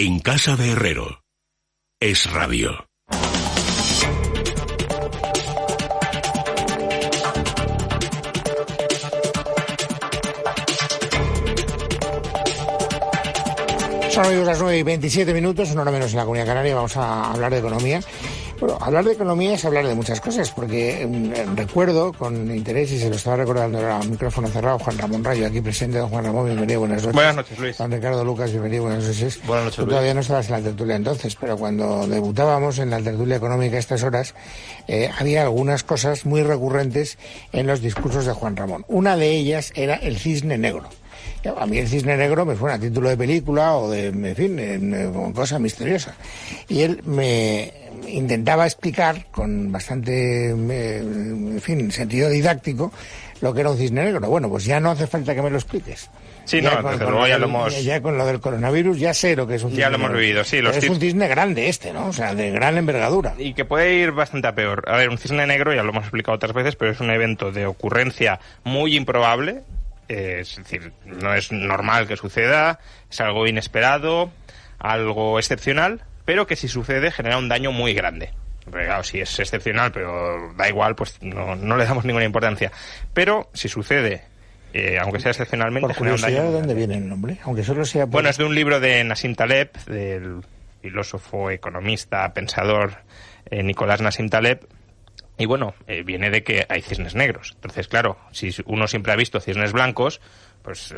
En casa de Herrero. Es radio. Son amigos las 9:27, una hora menos en la Comunidad Canaria. Vamos a hablar de economía. Bueno, hablar de economía es hablar de muchas cosas, porque recuerdo con interés, y se lo estaba recordando ahora a micrófono cerrado, Juan Ramón Rayo, aquí presente. Don Juan Ramón, bienvenido, buenas noches. Buenas noches, Luis. Don Ricardo Lucas, bienvenido, buenas noches. Buenas noches, Tú Luis. todavía no estabas en la tertulia entonces, pero cuando debutábamos en la tertulia económica a estas horas, había algunas cosas muy recurrentes en los discursos de Juan Ramón. Una de ellas era el cisne negro. A mí el cisne negro me suena a título de película o de, en fin, cosa misteriosa. Y él me intentaba explicar con bastante, en fin, sentido didáctico lo que era un cisne negro. Bueno, pues ya no hace falta que me lo expliques. Sí, ya no, desde luego ya lo hemos... Ya con lo del coronavirus ya sé lo que es un cisne Ya lo negro. hemos vivido, sí. Es un cisne grande ¿no? O sea, de gran envergadura. Y que puede ir bastante a peor. A ver, un cisne negro, ya lo hemos explicado otras veces, pero es un evento de ocurrencia muy improbable. Es decir, no es normal que suceda, es algo inesperado, algo excepcional, pero que si sucede genera un daño muy grande. Porque, claro, si es excepcional, pero da igual, pues no le damos ninguna importancia. Pero si sucede, aunque sea excepcionalmente, por genera un daño. curiosidad, ¿de dónde viene el nombre? Aunque solo sea por... Bueno, es de un libro de Nassim Taleb, del filósofo, economista, pensador Nicolás Nassim Taleb. Y bueno, viene de que hay cisnes negros. Entonces, claro, si uno siempre ha visto cisnes blancos, pues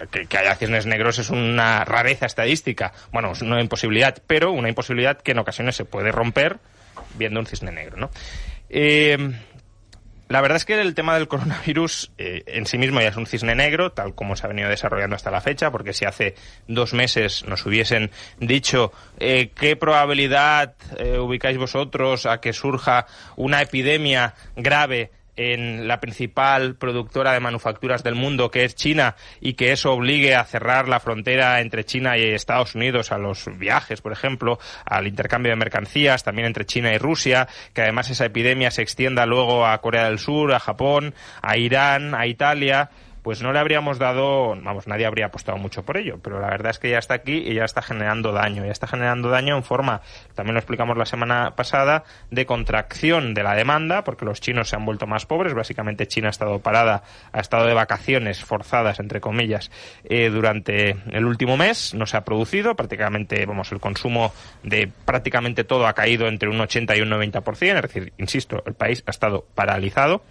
que haya cisnes negros es una rareza estadística. Bueno, es una imposibilidad, pero una imposibilidad que en ocasiones se puede romper viendo un cisne negro, ¿no? La verdad es que el tema del coronavirus en sí mismo ya es un cisne negro, tal como se ha venido desarrollando hasta la fecha, porque si hace 2 meses nos hubiesen dicho qué probabilidad ubicáis vosotros a que surja una epidemia grave en la principal productora de manufacturas del mundo, que es China, y que eso obligue a cerrar la frontera entre China y Estados Unidos a los viajes, por ejemplo, al intercambio de mercancías, también entre China y Rusia, que además esa epidemia se extienda luego a Corea del Sur, a Japón, a Irán, a Italia, pues no le habríamos dado, vamos, nadie habría apostado mucho por ello, pero la verdad es que ya está aquí y ya está generando daño en forma, también lo explicamos la semana pasada, de contracción de la demanda, porque los chinos se han vuelto más pobres, básicamente China ha estado parada, ha estado de vacaciones forzadas, entre comillas, durante el último mes, no se ha producido, prácticamente, vamos, el consumo de prácticamente todo ha caído entre un 80 y un 90%, es decir, insisto, el país ha estado paralizado,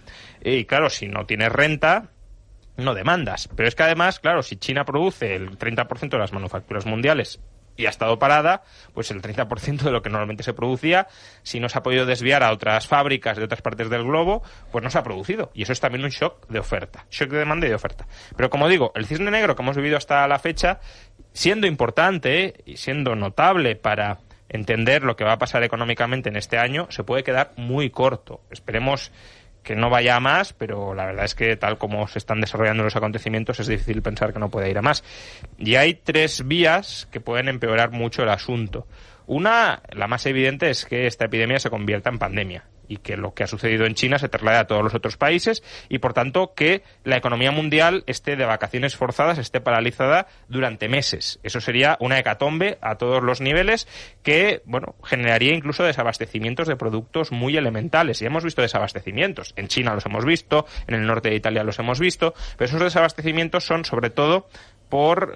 y claro, si no tienes renta, no demandas. Pero es que además, claro, si China produce el 30% de las manufacturas mundiales y ha estado parada, pues el 30% de lo que normalmente se producía, si no se ha podido desviar a otras fábricas de otras partes del globo, pues no se ha producido. Y eso es también un shock de oferta, shock de demanda y de oferta. Pero como digo, el cisne negro que hemos vivido hasta la fecha, siendo importante y siendo notable para entender lo que va a pasar económicamente en este año, se puede quedar muy corto. Esperemos que no vaya a más, pero la verdad es que tal como se están desarrollando los acontecimientos es difícil pensar que no pueda ir a más. Y hay 3 vías que pueden empeorar mucho el asunto. Una, la más evidente, es que esta epidemia se convierta en pandemia y que lo que ha sucedido en China se traslade a todos los otros países y, por tanto, que la economía mundial esté de vacaciones forzadas, esté paralizada durante meses. Eso sería una hecatombe a todos los niveles que, bueno, generaría incluso desabastecimientos de productos muy elementales. Y hemos visto desabastecimientos. En China los hemos visto, en el norte de Italia los hemos visto, pero esos desabastecimientos son sobre todo por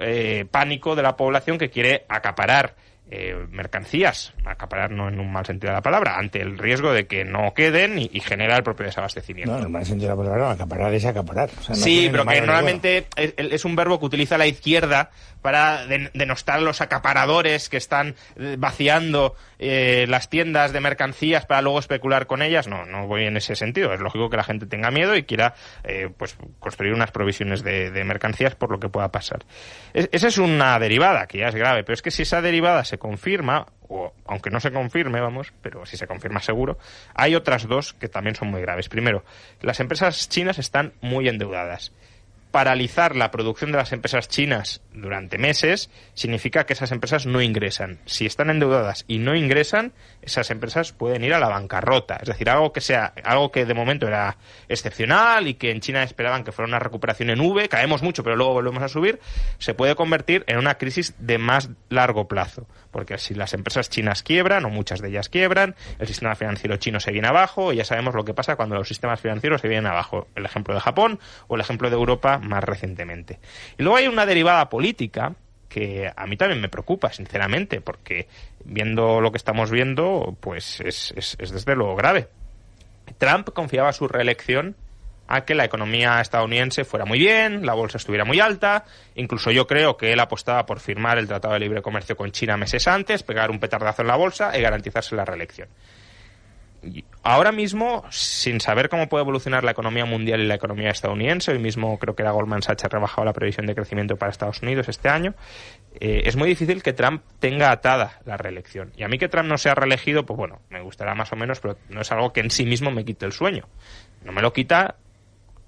pánico de la población que quiere acaparar mercancías, acaparar no en un mal sentido de la palabra, ante el riesgo de que no queden y genera el propio desabastecimiento. No, en el mal sentido de la palabra, acaparar es acaparar. O sea, no sí, pero que normalmente es un verbo que utiliza la izquierda para denostar a los acaparadores que están vaciando las tiendas de mercancías para luego especular con ellas. No voy en ese sentido. Es lógico que la gente tenga miedo y quiera pues construir unas provisiones de mercancías por lo que pueda pasar. Esa es una derivada que ya es grave, pero es que si esa derivada se confirma, o aunque no se confirme, vamos, pero si se confirma seguro, hay otras 2 que también son muy graves. Primero, las empresas chinas están muy endeudadas. paralizar la producción de las empresas chinas durante meses significa que esas empresas no ingresan. Si están endeudadas y no ingresan, esas empresas pueden ir a la bancarrota. Es decir, algo que de momento era excepcional y que en China esperaban que fuera una recuperación en V, caemos mucho pero luego volvemos a subir, se puede convertir en una crisis de más largo plazo. Porque si las empresas chinas quiebran, o muchas de ellas quiebran, el sistema financiero chino se viene abajo, y ya sabemos lo que pasa cuando los sistemas financieros se vienen abajo. El ejemplo de Japón o el ejemplo de Europa más recientemente. Y luego hay una derivada política que a mí también me preocupa, sinceramente, porque viendo lo que estamos viendo, pues es desde luego grave. Trump confiaba su reelección a que la economía estadounidense fuera muy bien, la bolsa estuviera muy alta, incluso yo creo que él apostaba por firmar el Tratado de Libre Comercio con China meses antes, pegar un petardazo en la bolsa y garantizarse la reelección. Ahora mismo, sin saber cómo puede evolucionar la economía mundial y la economía estadounidense, hoy mismo creo que la Goldman Sachs ha rebajado la previsión de crecimiento para Estados Unidos este año, es muy difícil que Trump tenga atada la reelección. Y a mí que Trump no sea reelegido, pues bueno, me gustará más o menos, pero no es algo que en sí mismo me quite el sueño. No me lo quita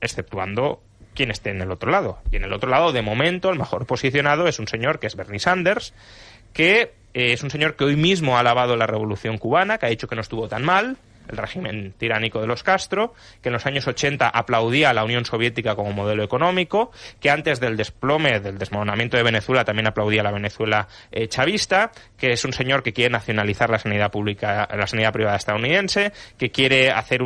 exceptuando quien esté en el otro lado. Y en el otro lado, de momento, el mejor posicionado es un señor que es Bernie Sanders, que es un señor que hoy mismo ha alabado la revolución cubana, que ha dicho que no estuvo tan mal, el régimen tiránico de los Castro, que en los años 80 aplaudía a la Unión Soviética como modelo económico, que antes del desplome, del desmoronamiento de Venezuela, también aplaudía a la Venezuela chavista, que es un señor que quiere nacionalizar la sanidad pública, la sanidad privada estadounidense, que quiere hacer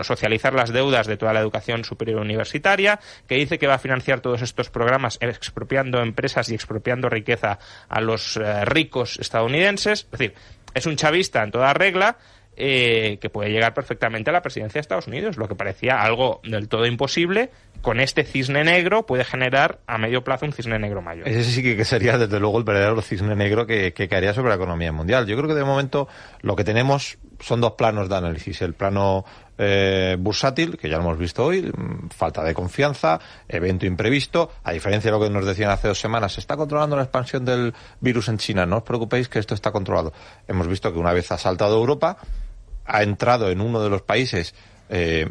socializar las deudas de toda la educación superior universitaria, que dice que va a financiar todos estos programas expropiando empresas y expropiando riqueza a los ricos estadounidenses. Es decir, es un chavista en toda regla, que puede llegar perfectamente a la presidencia de Estados Unidos, lo que parecía algo del todo imposible. Con este cisne negro puede generar a medio plazo un cisne negro mayor. Ese sí que sería desde luego el verdadero cisne negro que caería sobre la economía mundial. Yo creo que de momento lo que tenemos son dos planos de análisis. El plano bursátil, que ya lo hemos visto hoy, falta de confianza, evento imprevisto. A diferencia de lo que nos decían hace 2 semanas, se está controlando la expansión del virus en China, no os preocupéis que esto está controlado. Hemos visto que una vez ha saltado Europa, ha entrado en uno de los países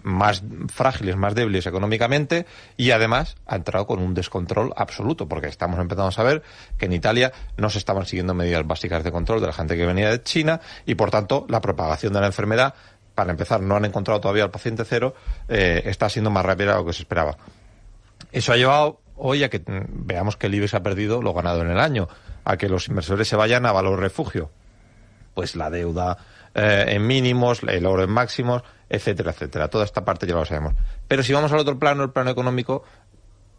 más frágiles, más débiles económicamente, y además ha entrado con un descontrol absoluto, porque estamos empezando a saber que en Italia no se estaban siguiendo medidas básicas de control de la gente que venía de China, y por tanto la propagación de la enfermedad, para empezar, no han encontrado todavía al paciente cero, está siendo más rápida de lo que se esperaba. Eso ha llevado hoy a que veamos que el IBEX ha perdido lo ganado en el año, a que los inversores se vayan a valor refugio, pues la deuda en mínimos, el oro en máximos, etcétera, etcétera. Toda esta parte ya lo sabemos. Pero si vamos al otro plano, el plano económico,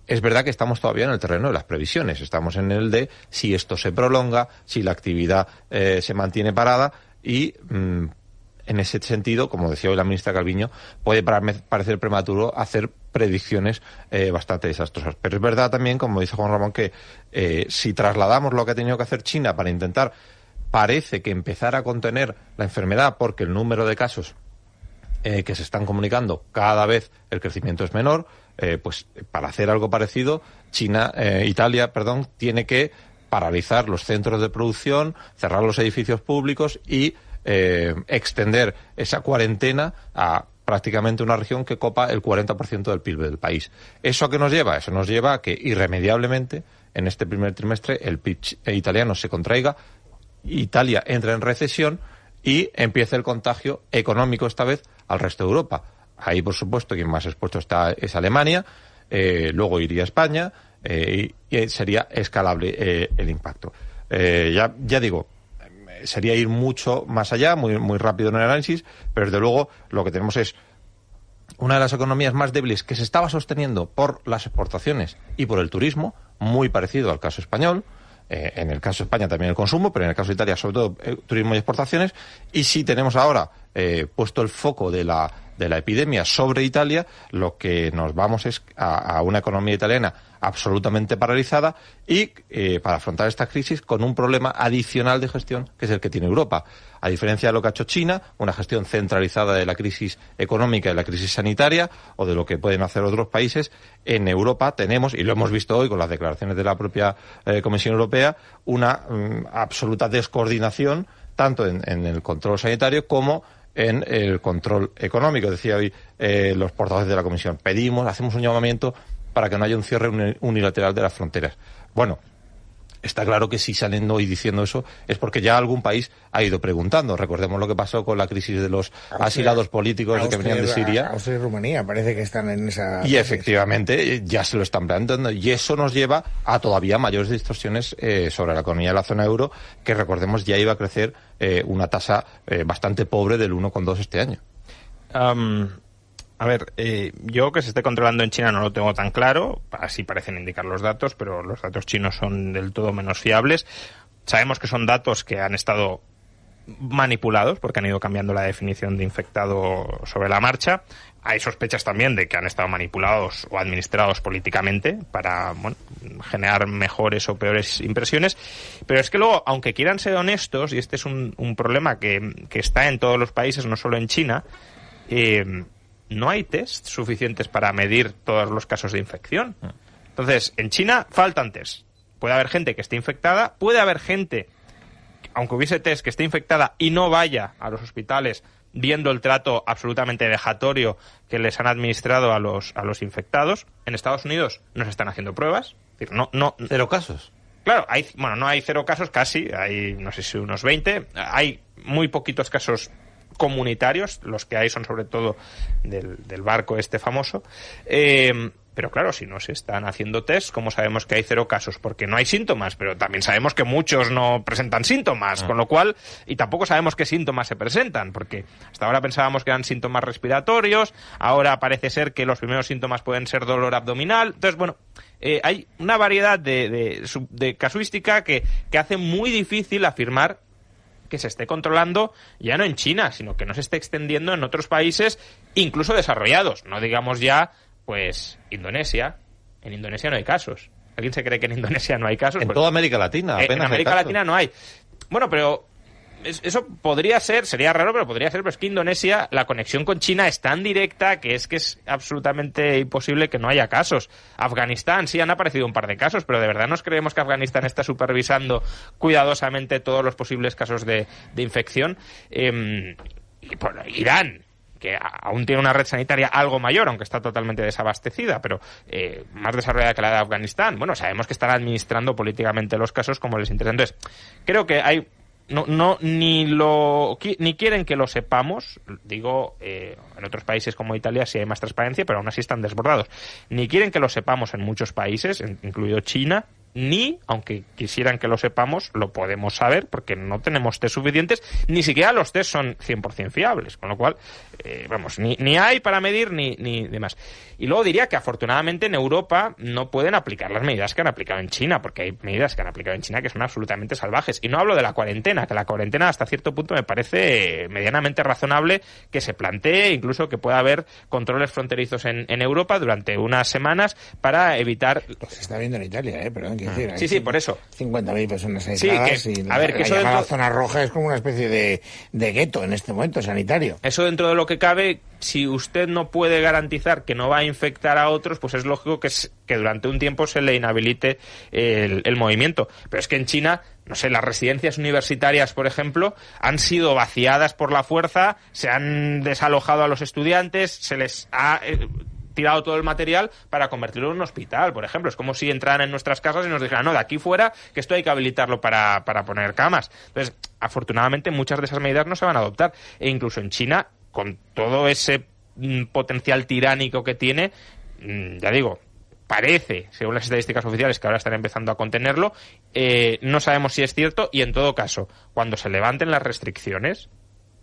es verdad que estamos todavía en el terreno de las previsiones. Estamos en el de si esto se prolonga, si la actividad se mantiene parada y, en ese sentido, como decía hoy la ministra Calviño, puede parecer prematuro hacer predicciones bastante desastrosas. Pero es verdad también, como dice Juan Ramón, que si trasladamos lo que ha tenido que hacer China para intentar, parece que empezar a contener la enfermedad, porque el número de casos que se están comunicando, cada vez el crecimiento es menor, pues para hacer algo parecido, Italia, tiene que paralizar los centros de producción, cerrar los edificios públicos y extender esa cuarentena a prácticamente una región que copa el 40% del PIB del país. ¿Eso a qué nos lleva? Eso nos lleva a que irremediablemente en este primer trimestre el PIB italiano se contraiga, Italia entra en recesión y empieza el contagio económico esta vez al resto de Europa. Ahí, por supuesto, quien más expuesto está es Alemania, luego iría España y sería escalable el impacto. Ya digo, sería ir mucho más allá, muy rápido en el análisis, pero desde luego lo que tenemos es una de las economías más débiles que se estaba sosteniendo por las exportaciones y por el turismo, muy parecido al caso español. En el caso de España también el consumo, pero en el caso de Italia sobre todo turismo y exportaciones. Y si tenemos ahora puesto el foco de la epidemia sobre Italia, lo que nos vamos es a una economía italiana absolutamente paralizada y para afrontar esta crisis con un problema adicional de gestión, que es el que tiene Europa. A diferencia de lo que ha hecho China, una gestión centralizada de la crisis económica y la crisis sanitaria, o de lo que pueden hacer otros países, en Europa tenemos, y lo hemos visto hoy con las declaraciones de la propia Comisión Europea, una absoluta descoordinación, tanto en el control sanitario como en el control económico. Decía hoy los portavoces de la Comisión, hacemos un llamamiento para que no haya un cierre unilateral de las fronteras. Bueno, está claro que si salen hoy diciendo eso es porque ya algún país ha ido preguntando. Recordemos lo que pasó con la crisis de los asilados políticos que venían de Siria. Austria y Rumanía parece que están en esa... Y efectivamente ya se lo están planteando. Y eso nos lleva a todavía mayores distorsiones sobre la economía de la zona euro, que recordemos ya iba a crecer una tasa bastante pobre del 1,2 este año. A ver, yo que se esté controlando en China no lo tengo tan claro, así parecen indicar los datos, pero los datos chinos son del todo menos fiables. Sabemos que son datos que han estado manipulados porque han ido cambiando la definición de infectado sobre la marcha. Hay sospechas también de que han estado manipulados o administrados políticamente para generar mejores o peores impresiones. Pero es que luego, aunque quieran ser honestos, y este es un problema que está en todos los países, no solo en China, no hay test suficientes para medir todos los casos de infección. Entonces, en China faltan test. Puede haber gente que esté infectada, puede haber gente, aunque hubiese test, que esté infectada y no vaya a los hospitales viendo el trato absolutamente vejatorio que les han administrado a los infectados. En Estados Unidos no se están haciendo pruebas. Es decir, no, ¿0 casos? Claro, no hay 0 casos casi, hay no sé si unos 20. Hay muy poquitos casos comunitarios, los que hay son sobre todo del barco este famoso, pero claro, si no se están haciendo test, ¿cómo sabemos que hay 0 casos? Porque no hay síntomas, pero también sabemos que muchos no presentan síntomas, con lo cual, y tampoco sabemos qué síntomas se presentan, porque hasta ahora pensábamos que eran síntomas respiratorios, ahora parece ser que los primeros síntomas pueden ser dolor abdominal. Entonces, bueno, hay una variedad de casuística que hace muy difícil afirmar que se esté controlando ya no en China, sino que no se esté extendiendo en otros países, incluso desarrollados. No digamos ya, pues, Indonesia. En Indonesia no hay casos. ¿Alguien se cree que en Indonesia no hay casos? En toda América Latina apenas en América Latina no hay. Bueno, pero eso podría ser, sería raro, pero podría ser, pero es que Indonesia, la conexión con China es tan directa que es absolutamente imposible que no haya casos. Afganistán, sí han aparecido un par de casos, pero de verdad nos creemos que Afganistán está supervisando cuidadosamente todos los posibles casos de infección. Y bueno, Irán, que aún tiene una red sanitaria algo mayor, aunque está totalmente desabastecida, pero más desarrollada que la de Afganistán. Bueno, sabemos que están administrando políticamente los casos como les interesa. Entonces, creo que hay... ni quieren que lo sepamos, digo, en otros países como Italia sí hay más transparencia, pero aún así están desbordados. Ni quieren que lo sepamos en muchos países, incluido China, ni, aunque quisieran que lo sepamos, lo podemos saber porque no tenemos test suficientes, ni siquiera los test son 100% fiables, con lo cual, ni hay para medir ni demás. Y luego diría que afortunadamente en Europa no pueden aplicar las medidas que han aplicado en China, porque hay medidas que han aplicado en China que son absolutamente salvajes. Y no hablo de la cuarentena, que la cuarentena hasta cierto punto me parece medianamente razonable que se plantee, incluso que pueda haber controles fronterizos en Europa durante unas semanas para evitar... Pues se está viendo en Italia, perdón. Sí, por eso. 50.000 personas aisladas, sí, y a ver, que eso la zona roja es como una especie de gueto en este momento sanitario. Eso dentro de lo que cabe, si usted no puede garantizar que no va a infectar a otros, pues es lógico que durante un tiempo se le inhabilite el movimiento. Pero es que en China, no sé, las residencias universitarias, por ejemplo, han sido vaciadas por la fuerza, se han desalojado a los estudiantes, se les ha... tirado todo el material para convertirlo en un hospital, por ejemplo. Es como si entraran en nuestras casas y nos dijeran, no, de aquí fuera, que esto hay que habilitarlo para poner camas. Entonces, afortunadamente, muchas de esas medidas no se van a adoptar. E incluso en China, con todo ese potencial tiránico que tiene, ya digo, parece, según las estadísticas oficiales, que ahora están empezando a contenerlo, no sabemos si es cierto, y en todo caso, cuando se levanten las restricciones,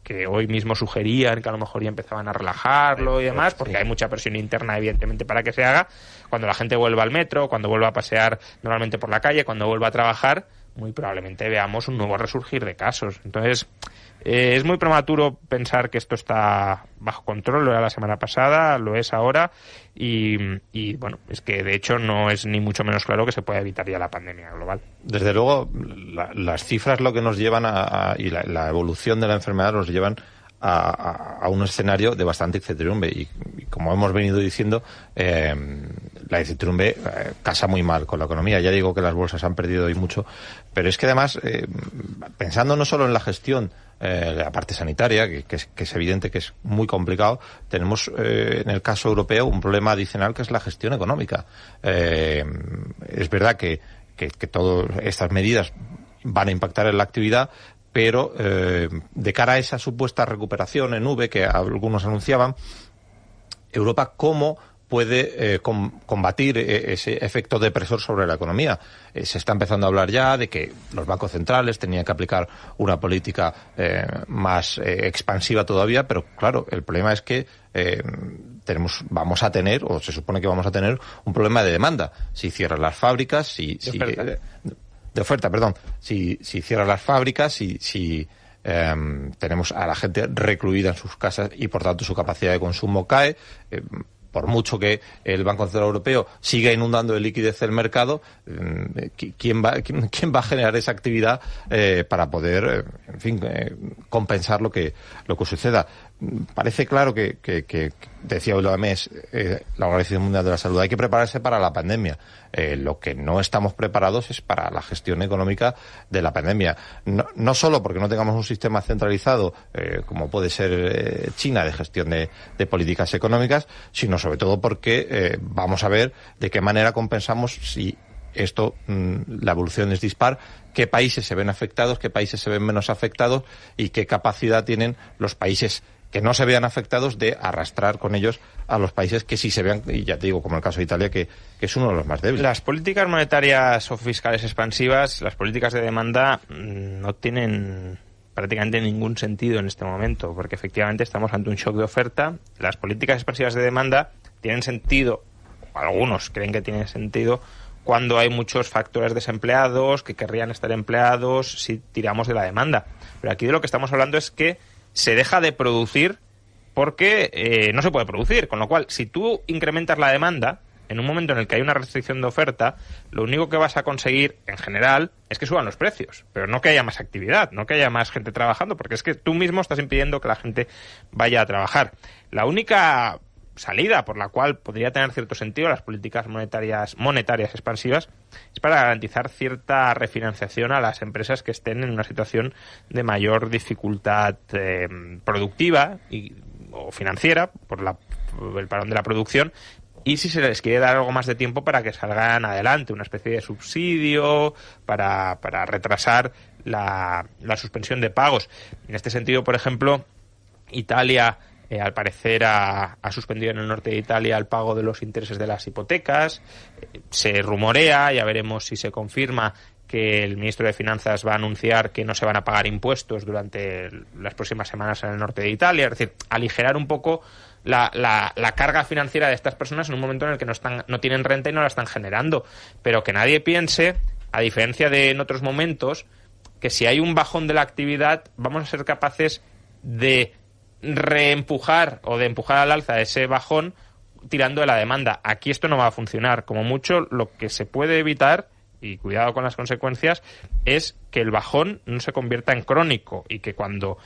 que hoy mismo sugerían que a lo mejor ya empezaban a relajarlo y demás, porque hay mucha presión interna, evidentemente, para que se haga. Cuando la gente vuelva al metro, cuando vuelva a pasear normalmente por la calle, cuando vuelva a trabajar, muy probablemente veamos un nuevo resurgir de casos. Entonces, es muy prematuro pensar que esto está bajo control. Lo era la semana pasada, lo es ahora, y bueno, es que de hecho no es ni mucho menos claro que se pueda evitar ya la pandemia global. Desde luego, las cifras lo que nos llevan y la evolución de la enfermedad nos llevan a un escenario de bastante incertidumbre, y como hemos venido diciendo, la incertidumbre casa muy mal con la economía. Ya digo que las bolsas han perdido hoy mucho, pero es que además, pensando no solo en la gestión la parte sanitaria, que es evidente que es muy complicado, tenemos en el caso europeo un problema adicional que es la gestión económica. Es verdad que todas estas medidas van a impactar en la actividad, pero de cara a esa supuesta recuperación en V que algunos anunciaban, Europa, ¿cómo puede combatir ese efecto depresor sobre la economía? Se está empezando a hablar ya de que los bancos centrales tenían que aplicar una política más expansiva todavía, pero claro, el problema es que vamos a tener, o se supone que vamos a tener, un problema de demanda. Si cierran las fábricas, de oferta, perdón. Si cierran las fábricas, si tenemos a la gente recluida en sus casas y por tanto su capacidad de consumo cae, por mucho que el Banco Central Europeo siga inundando de liquidez el mercado, ¿quién va a generar esa actividad para poder, compensar lo que suceda? Parece claro que decía hoy la OMS, la Organización Mundial de la Salud, hay que prepararse para la pandemia. Lo que no estamos preparados es para la gestión económica de la pandemia. No solo porque no tengamos un sistema centralizado, como puede ser China, de gestión de políticas económicas, sino sobre todo porque vamos a ver de qué manera compensamos si esto, la evolución es dispar, qué países se ven afectados, qué países se ven menos afectados y qué capacidad tienen los países que no se vean afectados de arrastrar con ellos a los países que sí se vean, y ya te digo, como el caso de Italia, que es uno de los más débiles. Las políticas monetarias o fiscales expansivas, las políticas de demanda, no tienen prácticamente ningún sentido en este momento, porque efectivamente estamos ante un shock de oferta. Las políticas expansivas de demanda tienen sentido, algunos creen que tienen sentido, cuando hay muchos factores desempleados que querrían estar empleados si tiramos de la demanda. Pero aquí de lo que estamos hablando es que se deja de producir porque no se puede producir, con lo cual, si tú incrementas la demanda en un momento en el que hay una restricción de oferta, lo único que vas a conseguir, en general, es que suban los precios, pero no que haya más actividad, no que haya más gente trabajando, porque es que tú mismo estás impidiendo que la gente vaya a trabajar. La única salida por la cual podría tener cierto sentido las políticas monetarias expansivas es para garantizar cierta refinanciación a las empresas que estén en una situación de mayor dificultad productiva o financiera por el parón de la producción, y si se les quiere dar algo más de tiempo para que salgan adelante, una especie de subsidio para retrasar la suspensión de pagos. En este sentido, por ejemplo, Italia al parecer ha suspendido en el norte de Italia el pago de los intereses de las hipotecas. Se rumorea, ya veremos si se confirma, que el ministro de Finanzas va a anunciar que no se van a pagar impuestos durante las próximas semanas en el norte de Italia. Es decir, aligerar un poco la carga financiera de estas personas en un momento en el que no tienen renta y no la están generando. Pero que nadie piense, a diferencia de en otros momentos, que si hay un bajón de la actividad vamos a ser capaces de reempujar o de empujar al alza ese bajón tirando de la demanda. Aquí esto no va a funcionar. Como mucho, lo que se puede evitar, y cuidado con las consecuencias, es que el bajón no se convierta en crónico y que cuando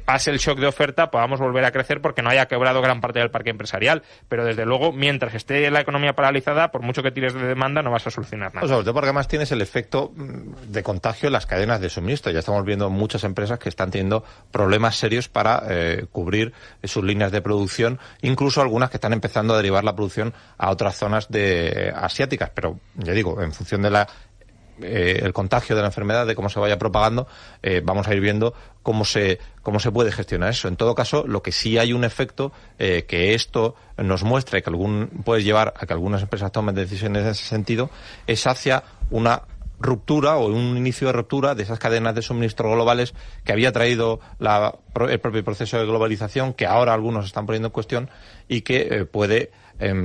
pase el shock de oferta podamos volver a crecer porque no haya quebrado gran parte del parque empresarial. Pero desde luego, mientras esté la economía paralizada, por mucho que tires de demanda, no vas a solucionar nada. Sobre todo porque además tienes el efecto de contagio en las cadenas de suministro. Ya estamos viendo muchas empresas que están teniendo problemas serios para cubrir sus líneas de producción, incluso algunas que están empezando a derivar la producción a otras zonas asiáticas. Pero, ya digo, en función de el contagio de la enfermedad, de cómo se vaya propagando, vamos a ir viendo cómo se puede gestionar eso. En todo caso, lo que sí hay un efecto que esto nos muestra y que puede llevar a que algunas empresas tomen decisiones en ese sentido, es hacia una ruptura o un inicio de ruptura de esas cadenas de suministro globales que había traído el propio proceso de globalización, que ahora algunos están poniendo en cuestión y que puede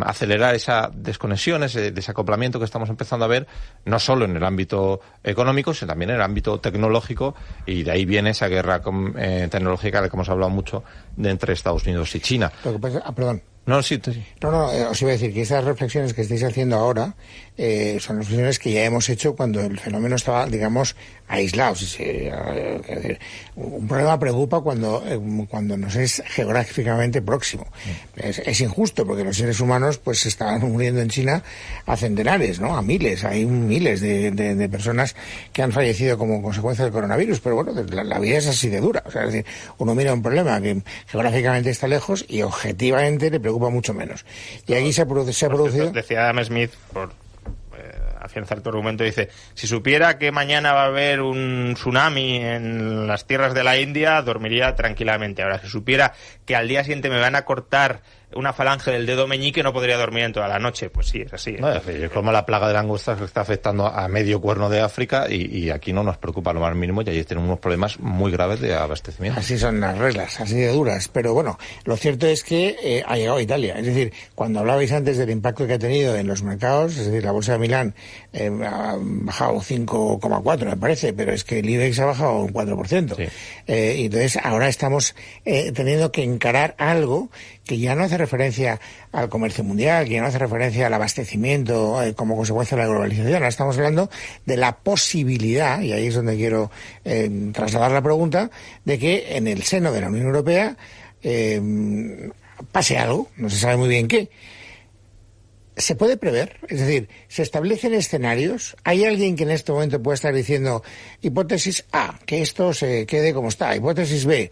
acelerar esa desconexión, ese desacoplamiento que estamos empezando a ver, no solo en el ámbito económico, sino también en el ámbito tecnológico, y de ahí viene esa guerra tecnológica de la que hemos hablado mucho entre Estados Unidos y China. Lo que pasa, No, sí. No, os iba a decir que estas reflexiones que estáis haciendo ahora son reflexiones que ya hemos hecho cuando el fenómeno estaba, digamos, aislado. Un problema preocupa cuando nos es geográficamente próximo. Es injusto porque los seres humanos pues se estaban muriendo en China a centenares, ¿no? A miles. Hay miles de personas que han fallecido como consecuencia del coronavirus. Pero bueno, la vida es así de dura. O sea, es decir, uno mira un problema que geográficamente está lejos y objetivamente le preocupa mucho menos. Y aquí se ha producido... Decía Adam Smith, por afianzar tu argumento, dice, si supiera que mañana va a haber un tsunami en las tierras de la India, dormiría tranquilamente. Ahora, si supiera que al día siguiente me van a cortar una falange del dedo meñique, no podría dormir en toda la noche. Pues sí, es así. No, es como la plaga de langostas que está afectando a medio cuerno de África y aquí no nos preocupa lo más mínimo y allí tenemos unos problemas muy graves de abastecimiento. Así son las reglas, así de duras. Pero bueno, lo cierto es que ha llegado a Italia. Es decir, cuando hablabais antes del impacto que ha tenido en los mercados, es decir, la bolsa de Milán ha bajado 5,4 me parece, pero es que el IBEX ha bajado un 4%. Sí. Y entonces ahora estamos teniendo que encarar algo que ya no hace referencia al comercio mundial, que ya no hace referencia al abastecimiento como consecuencia de la globalización. Ahora estamos hablando de la posibilidad, y ahí es donde quiero trasladar la pregunta, de que en el seno de la Unión Europea pase algo, no se sabe muy bien qué. ¿Se puede prever? Es decir, ¿se establecen escenarios? ¿Hay alguien que en este momento pueda estar diciendo hipótesis A, que esto se quede como está, hipótesis B,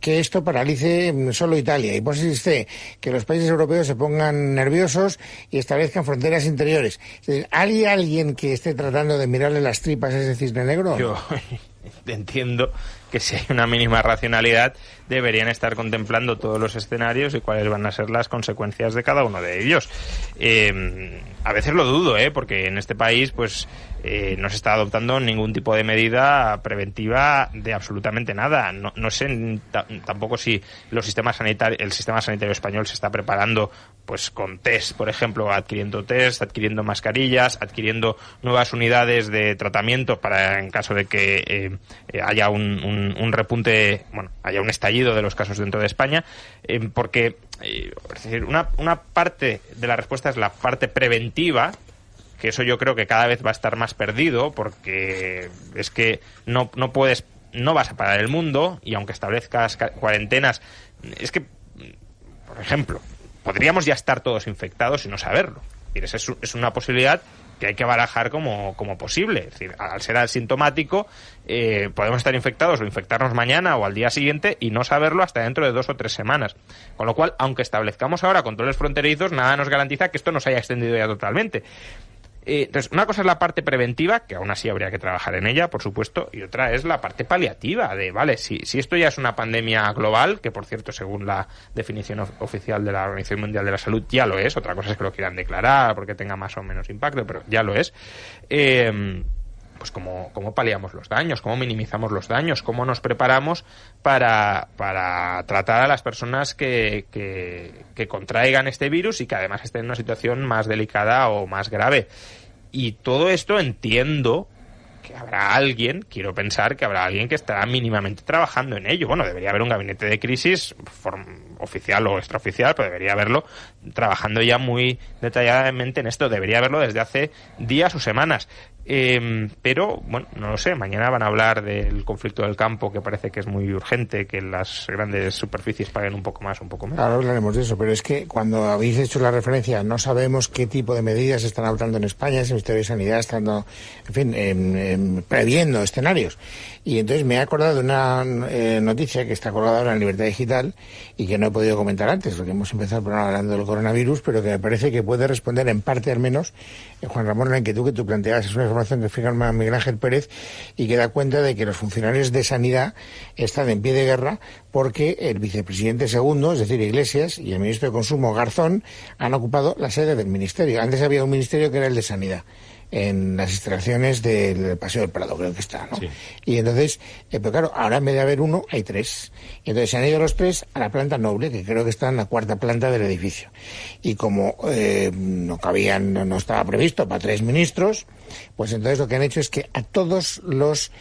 que esto paralice solo Italia, hipótesis C, que los países europeos se pongan nerviosos y establezcan fronteras interiores? Es decir, ¿hay alguien que esté tratando de mirarle las tripas a ese cisne negro? Yo entiendo que si hay una mínima racionalidad deberían estar contemplando todos los escenarios y cuáles van a ser las consecuencias de cada uno de ellos. A veces lo dudo, porque en este país pues no se está adoptando ningún tipo de medida preventiva de absolutamente nada. No sé tampoco si el sistema sanitario español se está preparando pues con test, por ejemplo, adquiriendo test, adquiriendo mascarillas, adquiriendo nuevas unidades de tratamiento para en caso de que haya un repunte, haya un estallido de los casos dentro de España, porque es decir, una parte de la respuesta es la parte preventiva, que eso yo creo que cada vez va a estar más perdido, porque es que no vas a parar el mundo, y aunque establezcas cuarentenas, es que, por ejemplo, podríamos ya estar todos infectados y no saberlo. Es una posibilidad que hay que barajar como posible. Es decir, al ser asintomático, podemos estar infectados o infectarnos mañana o al día siguiente y no saberlo hasta dentro de 2 o 3 semanas. Con lo cual, aunque establezcamos ahora controles fronterizos, nada nos garantiza que esto no se haya extendido ya totalmente. Entonces, una cosa es la parte preventiva, que aún así habría que trabajar en ella, por supuesto, y otra es la parte paliativa, de, vale, si esto ya es una pandemia global, que por cierto, según la definición oficial de la Organización Mundial de la Salud, ya lo es, otra cosa es que lo quieran declarar porque tenga más o menos impacto, pero ya lo es, pues cómo paliamos los daños, cómo minimizamos los daños, cómo nos preparamos para tratar a las personas que contraigan este virus y que además estén en una situación más delicada o más grave. Y todo esto entiendo que habrá alguien, quiero pensar que habrá alguien que estará mínimamente trabajando en ello. Bueno, debería haber un gabinete de crisis oficial o extraoficial, pero debería haberlo trabajando ya muy detalladamente en esto. Debería haberlo desde hace días o semanas. Pero, bueno, no lo sé, mañana van a hablar del conflicto del campo, que parece que es muy urgente, que las grandes superficies paguen un poco más, un poco menos. Ahora hablaremos de eso, pero es que cuando habéis hecho la referencia, no sabemos qué tipo de medidas se están adoptando en España, el Ministerio de Sanidad está dando, en fin, previendo escenarios. Y entonces me he acordado de una noticia que está colgada ahora en Libertad Digital y que no he podido comentar antes, porque hemos empezado el programa hablando del coronavirus, pero que me parece que puede responder en parte al menos, Juan Ramón, la inquietud que tú planteabas. Es una información que firma Miguel Ángel Pérez y que da cuenta de que los funcionarios de sanidad están en pie de guerra porque el vicepresidente segundo, es decir, Iglesias, y el ministro de Consumo, Garzón, han ocupado la sede del ministerio. Antes había un ministerio que era el de Sanidad, en las instalaciones del Paseo del Prado, creo que está, ¿no? Sí. Y entonces, pero claro, ahora en vez de haber uno, hay 3. Y entonces se han ido los 3 a la planta noble, que creo que está en la 4ª planta del edificio. Y como no estaba previsto para 3 ministros, pues entonces lo que han hecho es que a todos los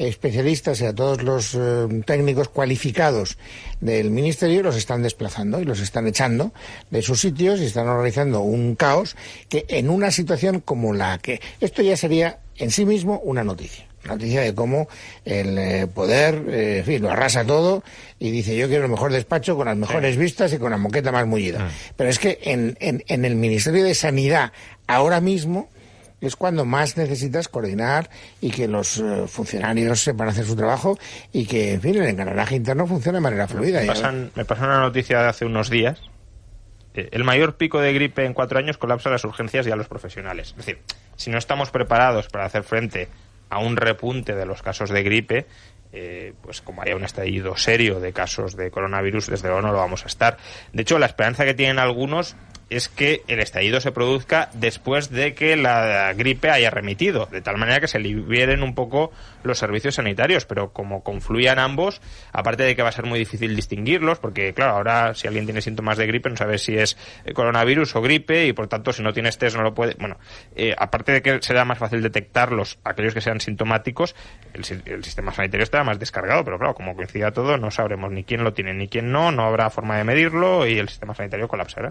especialistas y a todos los técnicos cualificados del Ministerio los están desplazando y los están echando de sus sitios y están organizando un caos que en una situación como la que... Esto ya sería en sí mismo una noticia. Noticia de cómo el poder, en fin, lo arrasa todo y dice yo quiero el mejor despacho con las mejores vistas y con la moqueta más mullida. Pero es que en el Ministerio de Sanidad ahora mismo es cuando más necesitas coordinar y que los funcionarios sepan hacer su trabajo y que, en fin, el engranaje interno funcione de manera fluida. Me pasó una noticia de hace unos días. El mayor pico de gripe en 4 años colapsa las urgencias y a los profesionales. Es decir, si no estamos preparados para hacer frente a un repunte de los casos de gripe, pues como haya un estallido serio de casos de coronavirus, desde luego no lo vamos a estar. De hecho, la esperanza que tienen algunos es que el estallido se produzca después de que la gripe haya remitido, de tal manera que se liberen un poco los servicios sanitarios, pero como confluyan ambos, aparte de que va a ser muy difícil distinguirlos, porque claro, ahora si alguien tiene síntomas de gripe no sabe si es coronavirus o gripe y por tanto si no tienes test no lo puede... Bueno, aparte de que será más fácil detectarlos, aquellos que sean sintomáticos, el sistema sanitario estará más descargado, pero claro, como coincida todo, no sabremos ni quién lo tiene ni quién no habrá forma de medirlo y el sistema sanitario colapsará.